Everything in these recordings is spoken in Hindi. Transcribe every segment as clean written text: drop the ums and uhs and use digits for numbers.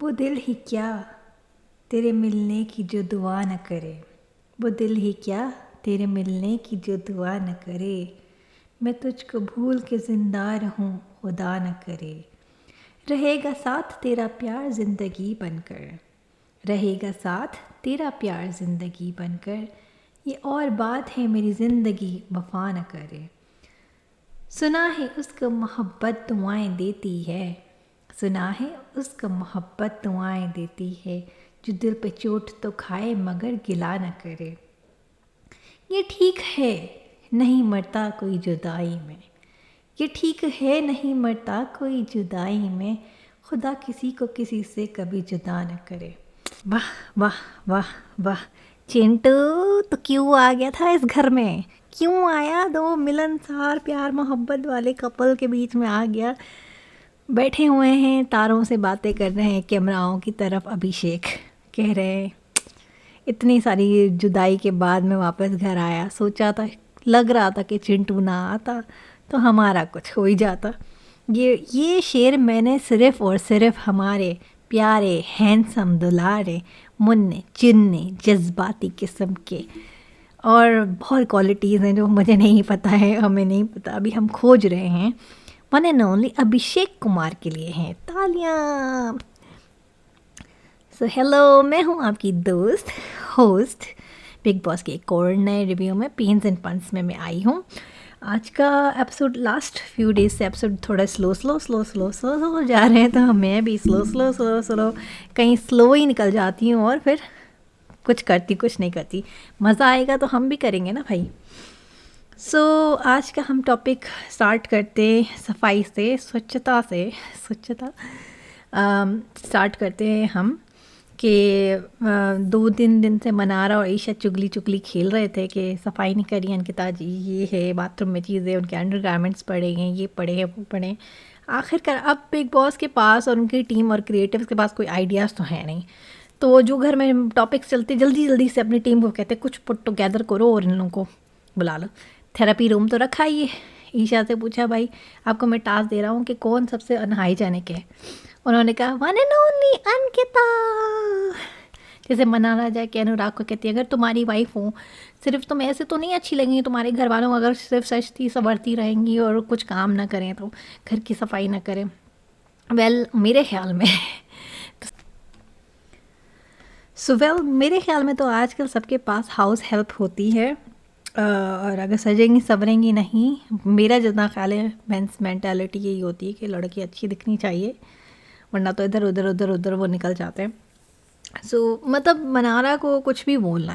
वो दिल ही क्या तेरे मिलने की जो दुआ न करे, वो दिल ही क्या तेरे मिलने की जो दुआ न करे। मैं तुझको भूल के जिंदा रहूं खुदा न करे। रहेगा साथ तेरा प्यार ज़िंदगी बनकर, रहेगा साथ तेरा प्यार ज़िंदगी बनकर। ये और बात है मेरी ज़िंदगी वफा न करे। सुना है उसको मोहब्बत दुआएं देती है, सुना है उसको मोहब्बत दुआएं देती है। जो दिल पे चोट तो खाए मगर गिला न करे। ये ठीक है नहीं मरता कोई जुदाई में, ये ठीक है नहीं मरता कोई जुदाई में। खुदा किसी को किसी से कभी जुदा न करे। वाह वाह वाह वाह। चिंटू तो क्यों आ गया था इस घर में, क्यों आया? दो मिलनसार प्यार मोहब्बत वाले कपल के बीच में आ गया। बैठे हुए हैं तारों से बातें कर रहे हैं कैमराओं की तरफ। अभिषेक कह रहे हैं इतनी सारी जुदाई के बाद में वापस घर आया, सोचा था, लग रहा था कि चिंटू ना आता तो हमारा कुछ हो ही जाता। ये शेर मैंने सिर्फ़ और सिर्फ हमारे प्यारे हैंडसम दुलारे मुन्ने चिन्ने जज्बाती किस्म के, और बहुत क्वालिटीज़ हैं जो मुझे नहीं पता है, हमें नहीं पता, अभी हम खोज रहे हैं, one and only Abhishek Kumar के लिए हैं तालियां। सो हेलो, मैं हूँ आपकी दोस्त होस्ट बिग बॉस के एक और नए रिव्यू में पेन्स एंड पन्स में मैं आई हूँ। आज का एपिसोड लास्ट फ्यू डेज से एपिसोड थोड़ा स्लो जा रहे हैं, तो मैं भी स्लो कहीं स्लो ही निकल जाती हूँ और फिर कुछ करती कुछ नहीं करती। मज़ा आएगा तो हम भी करेंगे ना भाई। सो आज का हम टॉपिक स्टार्ट करते सफाई से, स्वच्छता स्टार्ट करते हैं हम कि 2-3 दिन से मनारा और ईशा चुगली खेल रहे थे कि सफाई नहीं करी अंकिता जी, ये है बाथरूम में चीज़ें, उनके अंडर गारमेंट्स पड़े हैं, ये पड़े हैं वो पड़े हैं। आखिरकार अब बिग बॉस के पास और उनकी टीम और क्रिएटिव्स के पास कोई आइडियाज़ तो है नहीं, तो जो घर में टॉपिक्स चलते जल्दी से अपनी टीम को कहते कुछ पुट टुगेदर करो और इन लोगों को बुला लो। थेरेपी रूम तो रखा ही है। ईशा से पूछा भाई आपको मैं टास्क दे रहा हूँ कि कौन सबसे अनहाइजेनिक है। उन्होंने कहा वन एंड ओनली अंकिता। जैसे मनाना जाए कि अनुराग को कहती है अगर तुम्हारी वाइफ हो, सिर्फ तुम ऐसे तो नहीं अच्छी लगेंगी तुम्हारे घर वालों, अगर सिर्फ सजती संवरती रहेंगी और कुछ काम ना करें, तो घर की सफाई ना करें। मेरे ख्याल में तो आजकल सबके पास हाउस हेल्प होती है, और अगर सजेंगी संवरेंगी नहीं, मेरा जितना ख्याल है मेंस मेंटालिटी यही होती है कि लड़की अच्छी दिखनी चाहिए, वरना तो इधर उधर वो निकल जाते हैं। सो मतलब मनारा को कुछ भी बोलना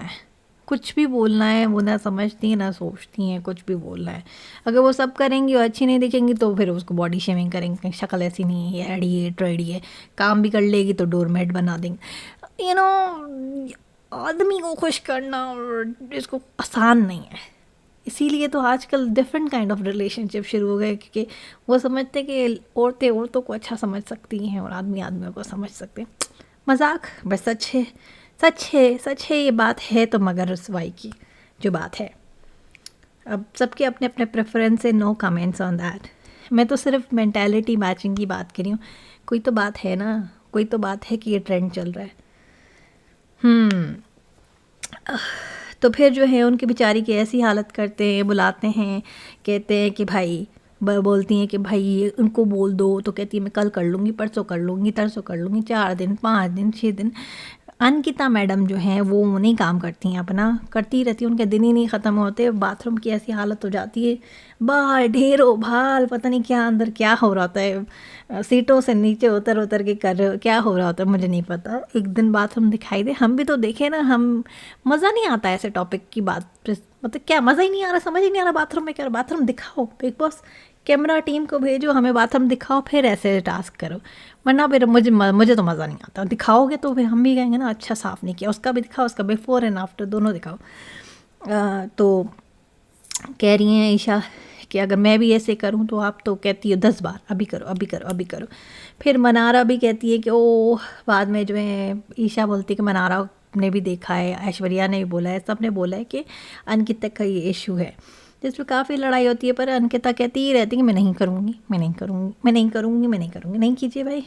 है, वो ना समझती हैं ना सोचती हैं, कुछ भी बोलना है। अगर वो सब करेंगी और अच्छी नहीं दिखेंगी तो फिर उसको बॉडी शेमिंग करेंगे, शक्ल ऐसी नहीं है, एड़ी है, ट्रेडी है। काम भी कर लेगी तो डोरमेट बना देंगे। आदमी को खुश करना और इसको आसान नहीं है, इसीलिए तो आजकल डिफरेंट काइंड ऑफ रिलेशनशिप शुरू हो गए, क्योंकि वो समझते कि औरतें औरतों को अच्छा समझ सकती हैं और आदमी आदमियों को समझ सकते हैं। मजाक बस सच है ये बात है तो मगर रसवाई की जो बात है। अब सबके अपने अपने प्रेफरेंस है, नो कमेंट्स ऑन दैट। मैं तो सिर्फ मेंटालिटी मैचिंग की बात कर रही हूँ। कोई तो बात है ना, कोई तो बात है कि ये ट्रेंड चल रहा है। तो फिर जो है उनकी बेचारी की ऐसी हालत करते हैं, बुलाते हैं, कहते हैं कि भाई बोलती हैं कि भाई उनको बोल दो, तो कहती है मैं कल कर लूँगी, परसों कर लूँगी, तरसों कर लूँगी, 4 दिन 5 दिन 6 दिन। अंकिता मैडम जो हैं वो नहीं काम करती हैं, अपना करती रहती हैं, उनके दिन ही नहीं ख़त्म होते। बाथरूम की ऐसी हालत हो जाती है, बाहर ढेरों भाल, पता नहीं क्या अंदर क्या हो रहा होता है, सीटों से नीचे उतर के कर क्या हो रहा होता है मुझे नहीं पता। एक दिन बाथरूम दिखाई दे, हम भी तो देखें ना। हम मज़ा नहीं आता ऐसे टॉपिक की बात, मतलब क्या मज़ा ही नहीं आ रहा, समझ ही नहीं आ रहा बाथरूम में क्या। बाथरूम दिखाओ, बिग बॉस कैमरा टीम को भेजो, हमें बाथरूम दिखाओ, फिर ऐसे टास्क करो, वरना फिर मुझे तो मज़ा नहीं आता। दिखाओगे तो फिर हम भी कहेंगे ना अच्छा साफ़ नहीं किया, उसका भी दिखाओ, उसका बिफोर एंड आफ्टर दोनों दिखाओ। तो कह रही हैं ईशा कि अगर मैं भी ऐसे करूं तो आप तो कहती हो 10 बार अभी करो। फिर मनारा भी कहती है कि ओ, बाद में जो है ईशा बोलती है कि मनारा ने भी देखा है, ऐश्वर्या ने भी बोला है, सब ने बोला है कि अंकिता का ये इशू है, जिसमें काफ़ी लड़ाई होती है। पर अंकिता कहती ही रहती है कि मैं नहीं करूँगी। नहीं कीजिए भाई,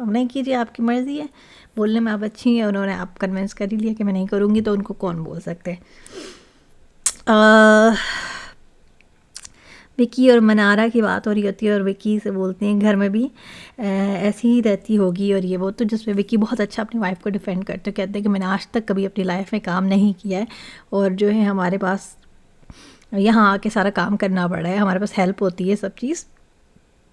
अब नहीं कीजिए, आपकी मर्ज़ी है। बोलने में आप अच्छी हैं, उन्होंने आप कन्विंस कर ही लिया कि मैं नहीं करूँगी, तो उनको कौन बोल सकते हैं। विक्की और मनारा की बात हो रही होती है और विक्की से बोलते हैं घर में भी ऐसी ही रहती होगी और ये वो, तो जिसमें विक्की बहुत अच्छा अपनी वाइफ को डिफेंड करते, कहते हैं कि मैंने आज तक कभी अपनी लाइफ में काम नहीं किया है और जो है हमारे पास यहाँ आके सारा काम करना पड़ा है, हमारे पास हेल्प होती है सब चीज़,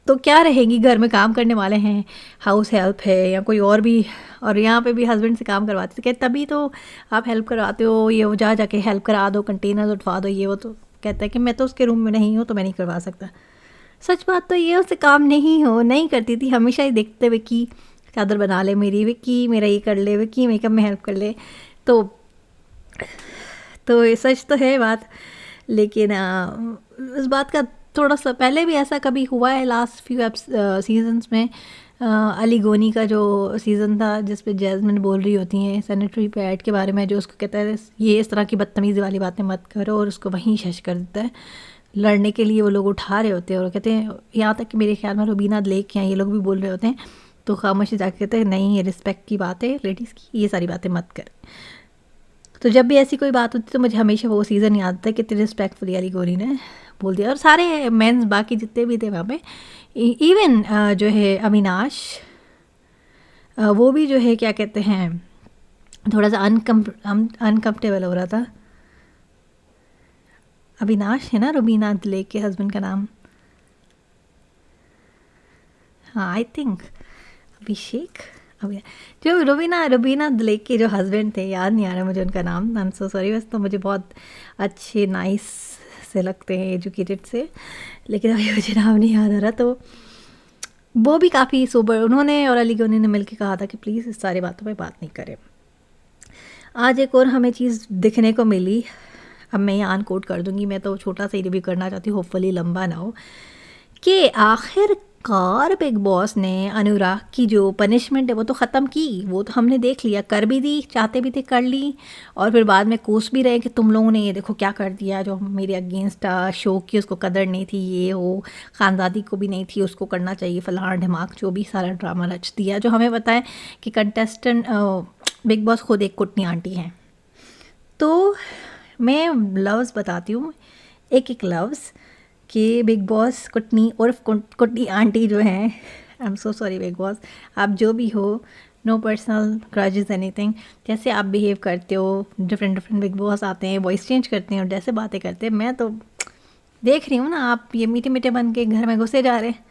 तो क्या रहेगी, घर में काम करने वाले हैं, हाउस हेल्प है या कोई और भी, और यहाँ पे भी हस्बैंड से काम करवाते थे, तभी तो आप हेल्प करवाते हो, ये वो जा जाके हेल्प करा दो, कंटेनर उठवा दो, ये वो। तो कहता है कि मैं तो उसके रूम में नहीं हूँ तो मैं नहीं करवा सकता। सच बात तो ये, उससे काम नहीं करती थी, हमेशा ही देखते हुए कि चादर बना ले मेरी, विक्की मेरा ये कर ले, विक्की मेकअप में हेल्प कर ले। तो ये सच तो है बात, लेकिन इस बात का थोड़ा सा पहले भी ऐसा कभी हुआ है लास्ट फ्यू सीजन्स में। अली गोनी का जो सीज़न था जिस पे जैस्मिन बोल रही होती हैं सैनिटरी पैड के बारे में, जो उसको कहता है ये इस तरह की बदतमीज़ी वाली बातें मत करो, और उसको वहीं शश कर देता है। लड़ने के लिए वो लोग उठा रहे होते हैं और कहते हैं, यहाँ तक कि मेरे ख्याल में रुबीना लेक या ये लोग भी बोल रहे होते हैं, तो खामोशी जाके कहते हैं नहीं, ये रिस्पेक्ट की बात है लेडीज़ की, ये सारी बातें मत कर। तो जब भी ऐसी कोई बात होती तो मुझे हमेशा वो सीज़न याद आता है कितनी रिस्पेक्टफुली अली गोनी ने बोल दिया, और सारे मेंस बाकी जितने भी थे वहाँ पे, इवन जो है अविनाश, वो भी जो है क्या कहते हैं थोड़ा सा अनकम्फर्टेबल हो रहा था। अविनाश है ना रुबीना दिलेक के हस्बैंड का नाम? हाँ आई थिंक अभिषेक, जो रुबीना दिलेक के जो हस्बैंड थे, याद नहीं आ रहा मुझे उनका नाम, आई एम सो सॉरी। वैसे तो मुझे बहुत अच्छे नाइस से लगते हैं, एजुकेटेड से, लेकिन अभी मुझे नाम नहीं याद आ रहा। तो वो भी काफ़ी सोबर, उन्होंने और अली गोनी ने मिलकर कहा था कि प्लीज़ इस सारी बातों पे बात नहीं करें। आज एक और हमें चीज़ दिखने को मिली, अब मैं यहाँ अनकोट कर दूँगी, मैं तो छोटा सा ही रिव्यू करना चाहती हूँ, होपफुली लंबा ना हो, कि आखिरकार बिग बॉस ने अनुराग की जो पनिशमेंट है वो तो ख़त्म की, वो तो हमने देख लिया, कर भी दी, चाहते भी थे कर ली, और फिर बाद में कोस भी रहे कि तुम लोगों ने ये देखो क्या कर दिया, जो मेरे अगेंस्ट शो की उसको कदर नहीं थी, ये हो ख़ानदादी को भी नहीं थी, उसको करना चाहिए फलां ढिमाक, जो भी सारा ड्रामा रच दिया, जो हमें पता है कि कंटेस्टेंट बिग बॉस खुद एक कुटनी आंटी हैं। तो मैं लफ्ज़ बताती हूँ, एक एक लफ्ज़, कि बिग बॉस कुटनी उर्फ कुटनी आंटी जो हैं, I am so sorry big boss, आप जो भी हो, नो पर्सनल ग्रजेस एनीथिंग, जैसे आप बिहेव करते हो, डिफरेंट बिग बॉस आते हैं, वॉइस चेंज करते हैं और जैसे बातें करते हैं, मैं तो देख रही हूँ ना, आप ये मीठे मीठे बन के घर में घुसे जा रहे हैं,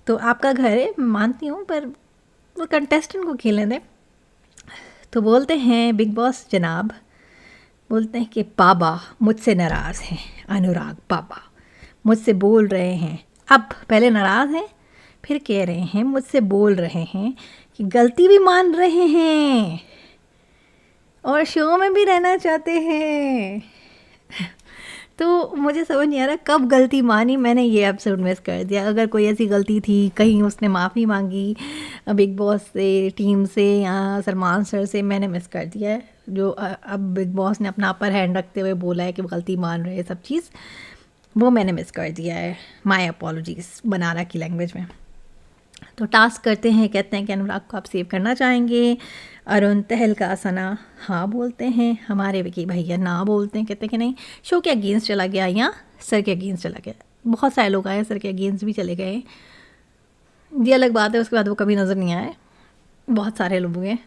तो आपका घर है मानती हूँ, पर वो कंटेस्टेंट को खेलने दें। तो बोलते हैं बिग बॉस जनाब, बोलते हैं कि बाबा मुझसे नाराज़ हैं, अनुराग बाबा मुझसे बोल रहे हैं, अब पहले नाराज़ हैं फिर कह रहे हैं, मुझसे बोल रहे हैं कि गलती भी मान रहे हैं और शो में भी रहना चाहते हैं। तो मुझे समझ नहीं आ रहा कब गलती मानी, मैंने ये एपिसोड मिस कर दिया। अगर कोई ऐसी गलती थी, कहीं उसने माफ़ी मांगी बिग बॉस से, टीम से या सलमान सर से, मैंने मिस कर दिया है। जो अब बिग बॉस ने अपना अपर हैंड रखते हुए बोला है कि गलती मान रहे हैं सब चीज़, वो मैंने मिस कर दिया है। माय अपॉलॉजीज़ बनाना की लैंग्वेज में। तो टास्क करते हैं, कहते हैं कि अनुराग को आप सेव करना चाहेंगे, अरुण तहलका सना हाँ बोलते हैं, हमारे विकी भैया ना बोलते हैं, कहते हैं कि नहीं, शो के अगेंस्ट चला गया या सर के अगेंस्ट चला गया। बहुत सारे लोग आए, सर के अगेंस्ट भी चले गए, ये अलग बात है, उसके बाद वो कभी नज़र नहीं आए। बहुत सारे लोग हैं,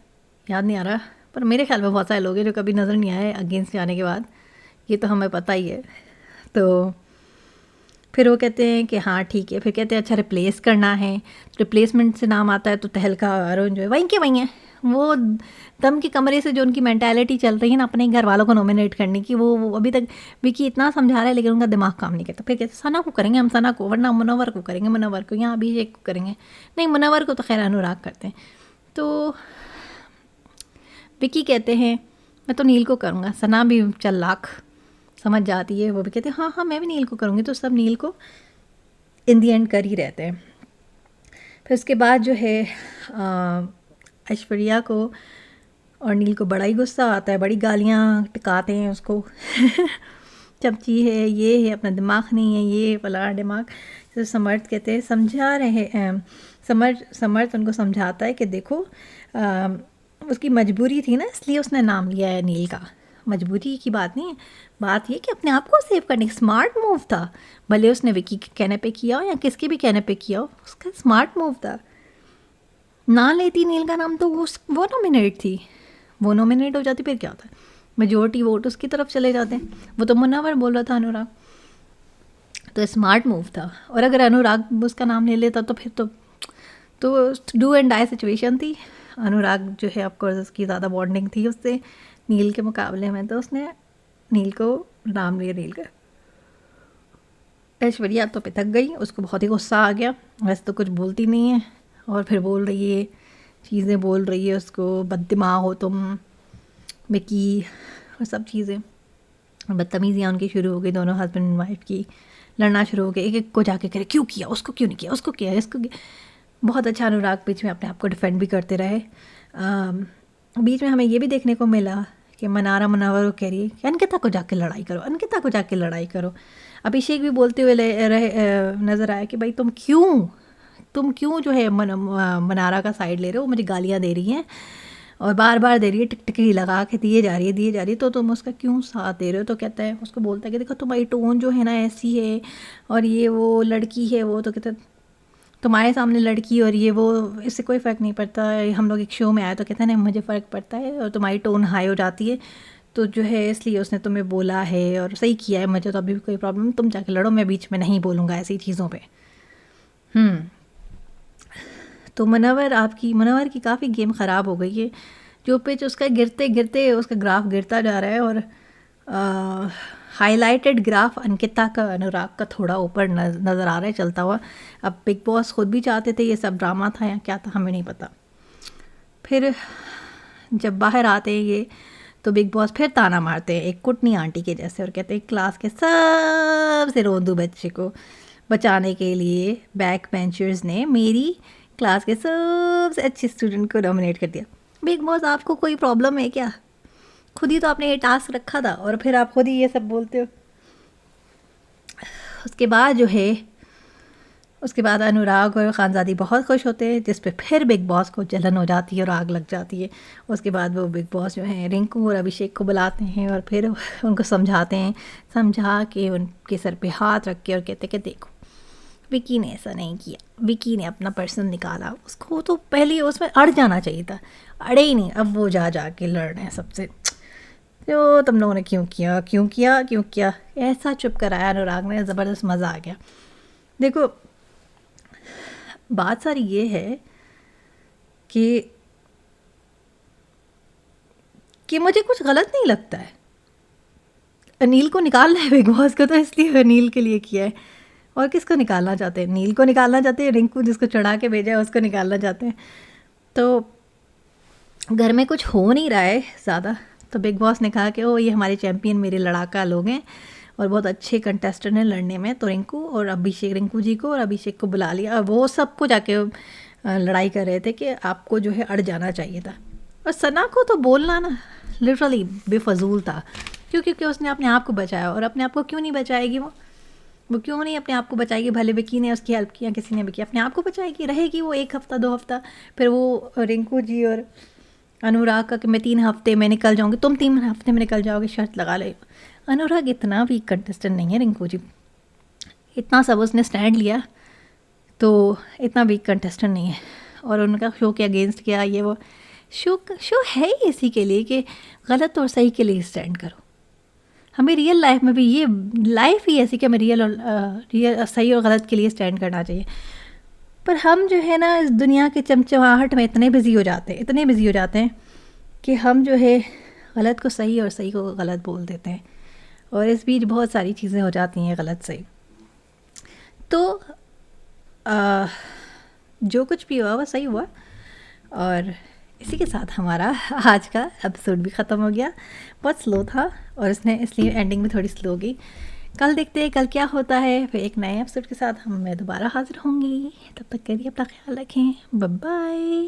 याद नहीं आ रहा, पर मेरे ख्याल में बहुत सारे लोग हैं जो कभी नज़र नहीं आए अगेंस्ट जाने के बाद, ये तो हमें पता ही है। तो फिर वो कहते हैं कि हाँ ठीक है, फिर कहते हैं अच्छा रिप्लेस करना है, रिप्लेसमेंट से नाम आता है तो तहलका अरुण जो है वहीं के वहीं हैं। वो दम के कमरे से जो उनकी मेंटालिटी चल रही है ना अपने घर वालों को नॉमिनेट करने की, वो अभी तक विकी इतना समझा रहा है लेकिन उनका दिमाग काम नहीं करता। फिर कहते सना को करेंगे हम, सना को, वरना मुनव्वर को करेंगे, मुनव्वर को, यहाँ अभिषेक को करेंगे, नहीं मुनव्वर को तो खैर अनुराग करते हैं। तो विकी कहते हैं मैं तो नील को करूँगा, सना भी चल लाख समझ जाती है, वो भी कहते हैं हाँ हाँ मैं भी नील को करूँगी, तो सब नील को इन दी एंड कर ही रहते हैं। फिर उसके बाद जो है ऐश्वर्या को और नील को बड़ा ही गुस्सा आता है, बड़ी गालियाँ टिकाते हैं उसको चमची है, ये है, अपना दिमाग नहीं है, ये फला दिमाग। तो समर्थ कहते हैं समर्थ उनको समझाता है कि देखो उसकी मजबूरी थी ना, इसलिए उसने नाम लिया है नील का। मजबूरी की बात नहीं है, बात ये कि अपने आप को सेव करने का स्मार्ट मूव था। भले उसने विकी के कहने पे किया हो या किसके भी कहने पे किया हो, उसका स्मार्ट मूव था। ना लेती नील का नाम तो वो नॉमिनेट थी, वो नॉमिनेट हो जाती फिर क्या होता है, मेजोरिटी वोट उसकी तरफ चले जाते हैं। वो तो मुनव्वर बोल रहा था अनुराग, तो स्मार्ट मूव था। और अगर अनुराग उसका नाम ले लेता तो फिर तो डू एंड डाई सिचुएशन थी। अनुराग जो है ऑफकोर्स उसकी ज़्यादा बॉन्डिंग थी उससे नील के मुकाबले में, तो उसने नील को नाम लिया नील का। ऐश्वर्या तो पिथक गई, उसको बहुत ही गुस्सा आ गया। वैसे तो कुछ बोलती नहीं है और फिर बोल रही है, चीज़ें बोल रही है उसको, बददिमाग हो तुम, विकी, और सब चीज़ें। बदतमीजियाँ उनकी शुरू हो गई, दोनों हस्बैंड एंड वाइफ की लड़ना शुरू हो गया। एक एक को जाके करे क्यों किया, उसको क्यों नहीं किया, उसको किया, इसको किया। बहुत अच्छा अनुराग बीच में अपने आप को डिफेंड भी करते रहे। बीच में हमें ये भी देखने को मिला कि मनारा मुनव्वर को कह रही है कि अंकिता को जाके लड़ाई करो, अंकिता को जाके लड़ाई करो। अभिषेक भी बोलते हुए नज़र आया कि भाई तुम क्यों जो है मनारा का साइड ले रहे हो, मुझे गालियाँ दे रही हैं और बार बार दे रही है, टिकटिकी लगा के दिए जा रही है, तो तुम उसका क्यों साथ दे रहे हो। तो कहता है, उसको बोलता है कि देखो तुम्हारी टोन जो है ना ऐसी है, और ये वो लड़की है वो, तो कहता है तुम्हारे सामने लड़की और ये वो, इससे कोई फ़र्क नहीं पड़ता। हम लोग एक शो में आए तो कहता है नहीं मुझे फ़र्क पड़ता है, और तुम्हारी टोन हाई हो जाती है, तो जो है इसलिए उसने तुम्हें बोला है और सही किया है, मुझे तो अभी भी कोई प्रॉब्लम, तुम जाके लड़ो, मैं बीच में नहीं बोलूँगा ऐसी चीज़ों पे। तो मुनव्वर की काफ़ी गेम ख़राब हो गई है। जो पिच उसका गिरते गिरते उसका ग्राफ गिरता जा रहा है, और हाईलाइटेड ग्राफ अंकिता का, अनुराग का थोड़ा ऊपर नज़र आ रहा है चलता हुआ। अब बिग बॉस खुद भी चाहते थे, ये सब ड्रामा था या क्या था हमें नहीं पता। फिर जब बाहर आते हैं ये, तो बिग बॉस फिर ताना मारते हैं एक कुटनी आंटी के जैसे, और कहते हैं क्लास के सबसे रोंदू बच्चे को बचाने के लिए बैक बेंचर्स ने मेरी क्लास के सबसे अच्छे स्टूडेंट को नॉमिनेट कर दिया। बिग बॉस आपको कोई प्रॉब्लम है क्या? खुद ही तो आपने ये टास्क रखा था और फिर आप खुद ही ये सब बोलते हो। उसके बाद अनुराग और खानजादी बहुत खुश होते हैं, जिस पे फिर बिग बॉस को जलन हो जाती है और आग लग जाती है। उसके बाद वो बिग बॉस जो है रिंकू और अभिषेक को बुलाते हैं और फिर उनको समझाते हैं, समझा के उनके सर पे हाथ रख के और कहते कि देखो विकी ने ऐसा नहीं किया, विकी ने अपना पर्सन निकाला, उसको तो पहले उसमें अड़ जाना चाहिए था, अड़े ही नहीं, अब वो जा के लड़ रहे हैं सबसे, तो तुम लोगों ने क्यों किया। ऐसा चुप कराया अनुराग ने, ज़बरदस्त मज़ा आ गया। देखो बात सारी ये है कि मुझे कुछ गलत नहीं लगता है। अनिल को निकालना है बिग बॉस को, तो इसलिए अनिल के लिए किया है। और किसको निकालना चाहते हैं? नील को निकालना चाहते हैं, रिंकू जिसको चढ़ा के भेजा है उसको निकालना चाहते हैं। तो घर में कुछ हो नहीं रहा है ज़्यादा, तो बिग बॉस ने कहा कि ओ ये हमारे चैम्पियन मेरे लड़ाका लोग हैं और बहुत अच्छे कंटेस्टेंट हैं लड़ने में, तो रिंकू जी को और अभिषेक को बुला लिया। वो सबको जाके लड़ाई कर रहे थे कि आपको जो है अड़ जाना चाहिए था। और सना को तो बोलना ना लिटरली बेफजूल था, क्योंकि उसने अपने आप को बचाया। और अपने आप को क्यों नहीं बचाएगी वो क्यों नहीं अपने आप को बचाएगी? भले विकी ने उसकी हेल्प किया, किसी ने भी किया, अपने आप को बचाएगी, रहेगी वो 1 हफ़्ता 2 हफ़्ता। फिर वो रिंकू जी और अनुराग का कि मैं 3 हफ़्ते में निकल जाऊंगी, तुम 3 हफ़्ते में निकल जाओगे, शर्त लगा ले। अनुराग इतना वीक कंटेस्टेंट नहीं है, रिंकू जी इतना सब उसने स्टैंड लिया, तो इतना वीक कंटेस्टेंट नहीं है। और उनका शो के अगेंस्ट किया, ये वो शो है ही इसी के लिए कि गलत और सही के लिए स्टैंड करो। हमें रियल लाइफ में भी ये लाइफ ही ऐसी कि हमें रियल सही और गलत के लिए स्टैंड करना चाहिए। पर हम जो है ना इस दुनिया के चमचमाहट में इतने बिजी हो जाते हैं कि हम जो है गलत को सही और सही को गलत बोल देते हैं, और इस बीच बहुत सारी चीज़ें हो जाती हैं गलत सही। तो जो कुछ भी हुआ वो सही हुआ, और इसी के साथ हमारा आज का एपिसोड भी ख़त्म हो गया। बहुत स्लो था और इसलिए एंडिंग में थोड़ी स्लो गई। कल देखते हैं कल क्या होता है, फिर एक नए एपिसोड के साथ मैं दोबारा हाजिर होंगी। तब तक के लिए अपना ख्याल रखें, बाय बाय।